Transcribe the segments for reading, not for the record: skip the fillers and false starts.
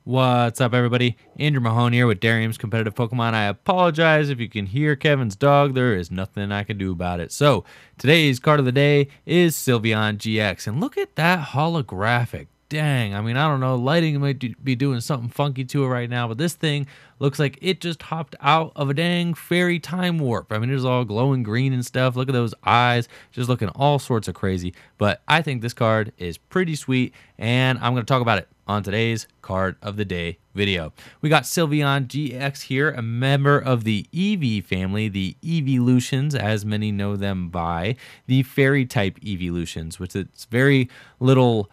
What's up, everybody? Andrew Mahone here with Darium's Competitive Pokemon. I apologize if you can hear Kevin's dog. There is nothing I can do about it. So, today's card of the day is Sylveon GX. And look at that holographic. Dang, I mean, I don't know. Lighting might be doing something funky to it right now, but this thing looks like it just hopped out of a dang fairy time warp. I mean, it's all glowing green and stuff. Look at those eyes, just looking all sorts of crazy. But I think this card is pretty sweet, and I'm going to talk about it on today's card of the day video. We got Sylveon GX here, a member of the Eevee family, the Eeveelutions, as many know them by, the fairy type Eeveelutions, which it's very little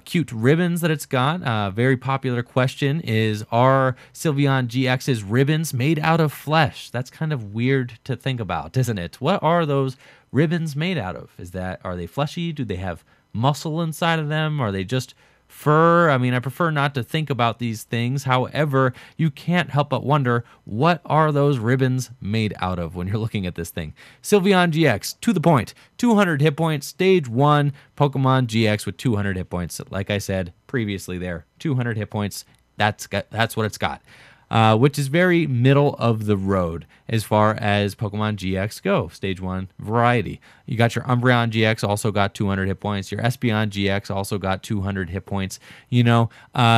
cute ribbons that it's got. Very popular question is, are Sylveon GX's ribbons made out of flesh? That's kind of weird to think about, isn't it? What are those ribbons made out of? Are they fleshy? Do they have muscle inside of them? Are they just fur? I mean, I prefer not to think about these things. However, you can't help but wonder, what are those ribbons made out of when you're looking at this thing? Sylveon GX, to the point, 200 hit points, stage 1, Pokemon GX with 200 hit points. Like I said previously there, 200 hit points, that's what it's got. Which is very middle of the road as far as Pokemon GX go. Stage 1 variety. You got your Umbreon GX, also got 200 hit points. Your Espeon GX also got 200 hit points. You know,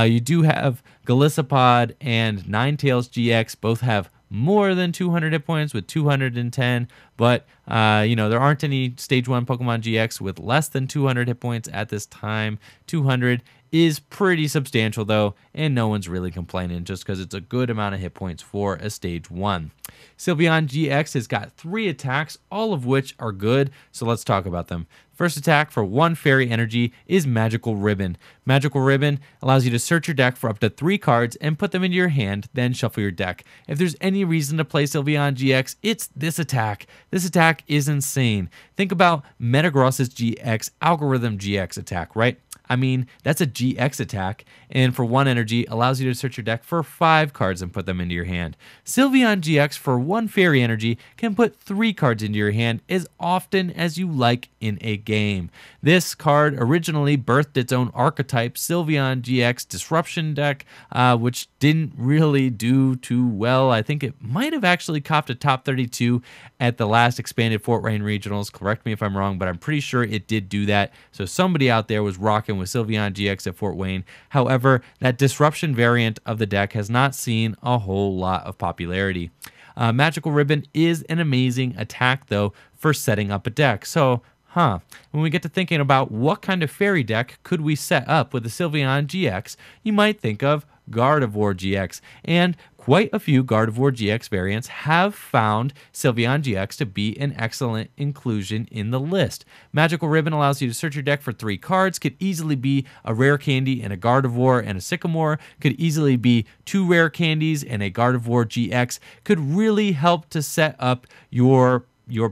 you do have Golisopod and Ninetales GX, both have more than 200 hit points with 210, but you know, there aren't any stage 1 Pokemon GX with less than 200 hit points at this time. 200 is pretty substantial though, and no one's really complaining just because it's a good amount of hit points for a stage 1. Sylveon GX has got 3 attacks, all of which are good, so let's talk about them. First attack for 1 fairy energy is Magical Ribbon. Magical Ribbon allows you to search your deck for up to 3 cards and put them into your hand, then shuffle your deck. If there's any reason to play Sylveon GX, it's this attack. This attack is insane. Think about Metagross's GX, Algorithm GX attack, right? I mean, that's a GX attack, and for 1 energy, allows you to search your deck for 5 cards and put them into your hand. Sylveon GX for 1 fairy energy can put 3 cards into your hand as often as you like in a game. This card originally birthed its own archetype, Sylveon GX Disruption deck, which didn't really do too well. I think it might have actually copped a top 32 at the last expanded Fort Wayne Regionals. Correct me if I'm wrong, but I'm pretty sure it did do that. So somebody out there was rocking with Sylveon GX at Fort Wayne. However, that disruption variant of the deck has not seen a whole lot of popularity. Magical Ribbon is an amazing attack, though, for setting up a deck. So, when we get to thinking about what kind of fairy deck could we set up with the Sylveon GX, you might think of Gardevoir GX, and quite a few Gardevoir GX variants have found Sylveon GX to be an excellent inclusion in the list. Magical Ribbon allows you to search your deck for 3 cards, could easily be a rare candy and a Gardevoir and a Sycamore, could easily be 2 rare candies and a Gardevoir GX, could really help to set up your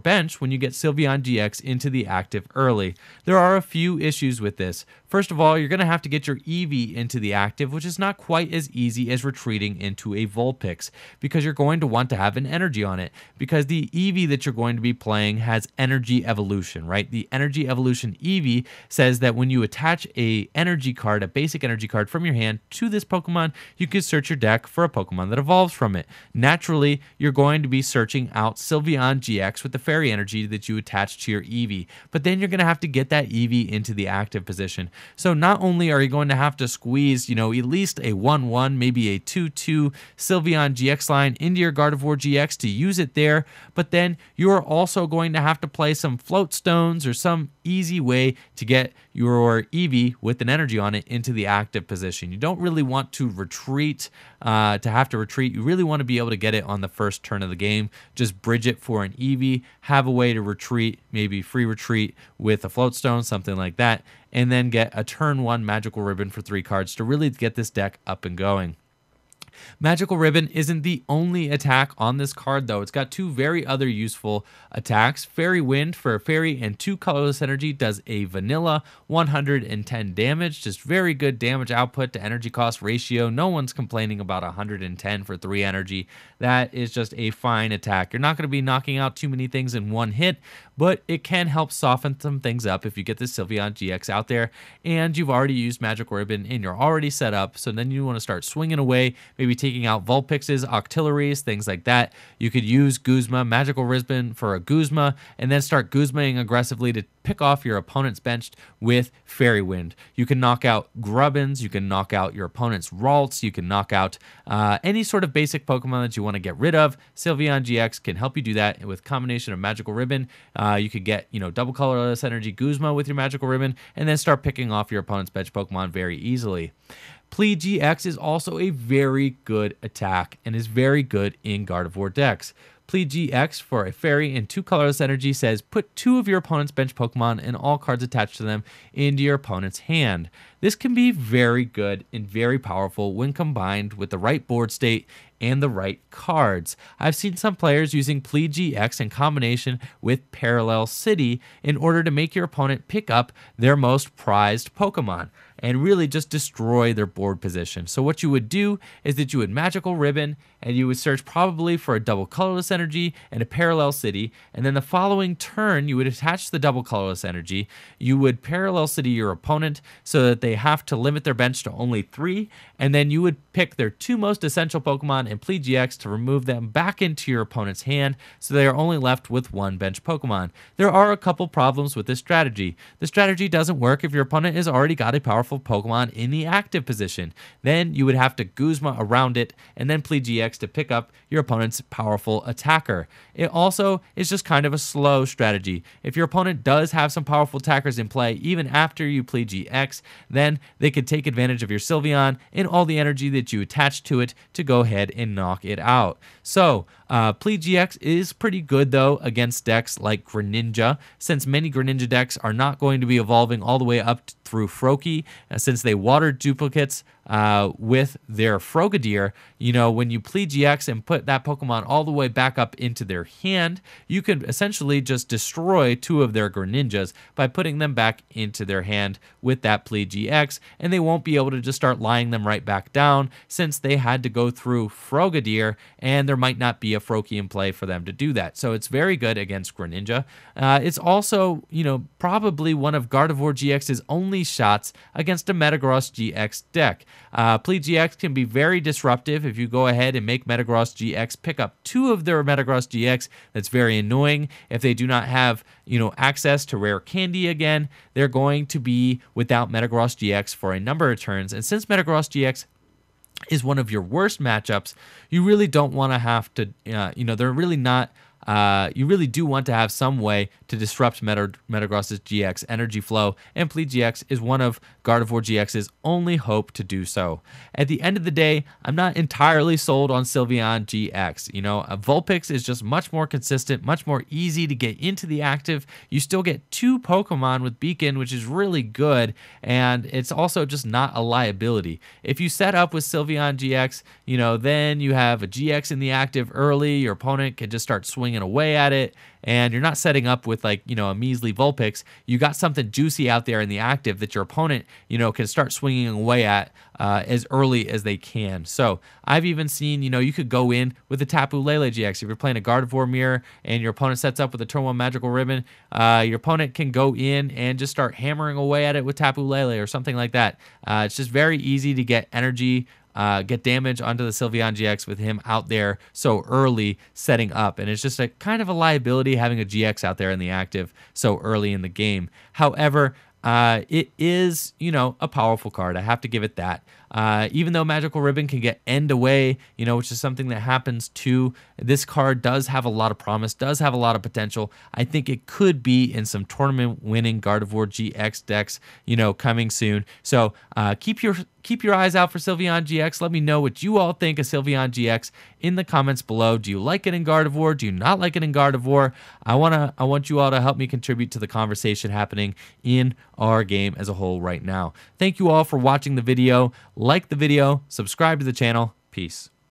bench when you get Sylveon GX into the active early. There are a few issues with this. First of all, you're going to have to get your Eevee into the active, which is not quite as easy as retreating into a Vulpix, because you're going to want to have an energy on it, because the Eevee that you're going to be playing has energy evolution, right? The energy evolution Eevee says that when you attach a energy card, a basic energy card from your hand to this Pokemon, you can search your deck for a Pokemon that evolves from it. Naturally, you're going to be searching out Sylveon GX with the fairy energy that you attach to your Eevee, but then you're going to have to get that Eevee into the active position. So not only are you going to have to squeeze, you know, at least a 1-1, maybe a 2-2 Sylveon GX line into your Gardevoir GX to use it there, but then you're also going to have to play some float stones or some easy way to get your Eevee with an energy on it into the active position. You don't really want to retreat, You really want to be able to get it on the first turn of the game. Just bridge it for an Eevee, have a way to retreat, maybe free retreat with a float stone, something like that, and then get a turn 1 Magical Ribbon for 3 cards to really get this deck up and going. Magical Ribbon isn't the only attack on this card, though. It's got two very other useful attacks. Fairy Wind for a fairy and 2 colorless energy does a vanilla 110 damage. Just very good damage output to energy cost ratio. No one's complaining about 110 for 3 energy. That is just a fine attack. You're not going to be knocking out too many things in one hit, but it can help soften some things up if you get this Sylveon GX out there and you've already used Magical Ribbon and you're already set up. So then you want to start swinging away, maybe taking out Vulpixes, Octilleries, things like that. You could use Guzma, Magical Ribbon for a Guzma, and then start Guzmaing aggressively to pick off your opponent's bench with Fairy Wind. You can knock out Grubbins, you can knock out your opponent's Ralts, you can knock out any sort of basic Pokemon that you want to get rid of. Sylveon GX can help you do that with a combination of Magical Ribbon. You could get, double colorless energy Guzma with your Magical Ribbon, and then start picking off your opponent's bench Pokemon very easily. GX is also a very good attack and is very good in Gardevoir decks. GX for a fairy and 2 colorless energy says put 2 of your opponent's bench Pokemon and all cards attached to them into your opponent's hand. This can be very good and very powerful when combined with the right board state and the right cards. I've seen some players using GX in combination with Parallel City in order to make your opponent pick up their most prized Pokemon and really just destroy their board position. So what you would do is that you would Magical Ribbon and you would search probably for a double colorless energy and a Parallel City, and then the following turn you would attach the double colorless energy. You would Parallel City your opponent so that they have to limit their bench to only 3, and then you would pick their 2 most essential Pokemon and GX to remove them back into your opponent's hand so they are only left with 1 bench Pokemon. There are a couple problems with this strategy. The strategy doesn't work if your opponent has already got a powerful Pokemon in the active position. Then you would have to Guzma around it and then GX to pick up your opponent's powerful attacker. It also is just kind of a slow strategy. If your opponent does have some powerful attackers in play, even after you GX, then they could take advantage of your Sylveon and all the energy that you attach to it to go ahead and knock it out. So, GX is pretty good though against decks like Greninja, since many Greninja decks are not going to be evolving all the way up through Froakie, since they water duplicates with their Frogadier. When you GX and put that Pokemon all the way back up into their hand, you could essentially just destroy 2 of their Greninjas by putting them back into their hand with that GX, and they won't be able to just start lying them right back down since they had to go through Frogadier, and there might not be a Froakie in play for them to do that. So it's very good against Greninja. It's also, probably one of Gardevoir GX's only shots against a Metagross GX deck. GX can be very disruptive if you go ahead and make Metagross GX pick up 2 of their Metagross GX. That's very annoying. If they do not have, access to rare candy again, they're going to be without Metagross GX for a number of turns. And since Metagross GX is one of your worst matchups, you really don't want to have to, they're really not. You really do want to have some way to disrupt Metagross's GX energy flow, and GX is one of Gardevoir GX's only hope to do so. At the end of the day, I'm not entirely sold on Sylveon GX. A Vulpix is just much more consistent, much more easy to get into the active. You still get 2 Pokemon with Beacon, which is really good, and it's also just not a liability. If you set up with Sylveon GX, then you have a GX in the active early, your opponent can just start swinging away at it, and you're not setting up with a measly Vulpix. You got something juicy out there in the active that your opponent can start swinging away at as early as they can. So I've even seen you could go in with a Tapu Lele GX. If you're playing a Gardevoir mirror and your opponent sets up with a turn 1 Magical Ribbon, your opponent can go in and just start hammering away at it with Tapu Lele or something like that. It's just very easy to get energy, get damage onto the Sylveon GX with him out there so early setting up. And it's just a kind of a liability having a GX out there in the active so early in the game. However, it is, a powerful card. I have to give it that. Even though Magical Ribbon can get end away, which is something that happens too, this card does have a lot of promise, does have a lot of potential. I think it could be in some tournament-winning Gardevoir GX decks, coming soon. So keep your eyes out for Sylveon GX. Let me know what you all think of Sylveon GX in the comments below. Do you like it in Gardevoir? Do you not like it in Gardevoir? I want you all to help me contribute to the conversation happening in our game as a whole right now. Thank you all for watching the video. Like the video, subscribe to the channel, Peace.